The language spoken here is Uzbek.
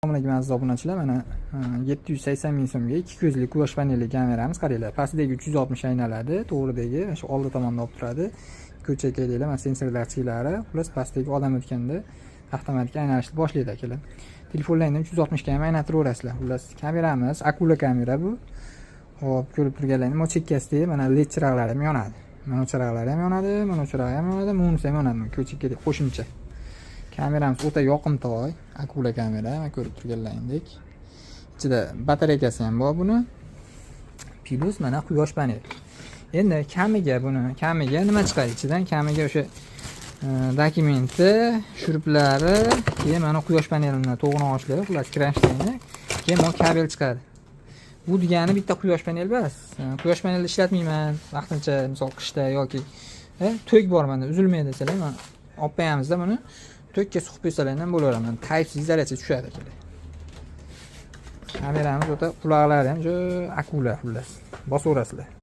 Assalomu alaykum aziz obunachilar, mana 780 ming so'mga 2 ko'zli quyosh panelli kameramiz. Qaranglar, pastidagi 360 aynaladi, to'g'ridagi shu oldi tomonda olib turadi. Ko'chak deylar, mana sensorlar chiqilari, plus pastdagi odam o'tganda avtomatik aynalashni boshlaydi akalar. Telefonlarni 360 ga ham aynatiraverasizlar. Xullas, kameramiz akula kamera bu. Hop, ko'rib turganlaringiz, mana chekkasidagi mana LED chiroqlari ham yonadi. Mana chiroqlari ham yonadi, mana chirog'i ham yonadi, bunisi ham yonadi. Ko'chakka qo'shimcha. Kameramiz o'ta yoqimtoy, akula kamera, ko'rib turganlaringdek. Ichida batareykasi ham bor buni. Plus mana quyosh paneli. Endi kamiga nima chiqadi ichidan? Kamiga o'sha dokumenti, shuruplari, keyin mana quyosh panelining to'g'nog'ichlari, ular kranshlayni, keyin mana kabel chiqadi. Bu degani bitta quyosh panel emas. Quyosh panelni ishlatmayman, vaqtincha misol qishda yoki to'k bor menda, uzilmaydi desalar, mana olib qo'yamizda buni. To'kka suqib qo'ysalar ham bo'laveradi. Type-C izolyatsiya tushadi akalar. Kameramiz o'ta quloqlari ham akula xullas. Bosaverasizlar.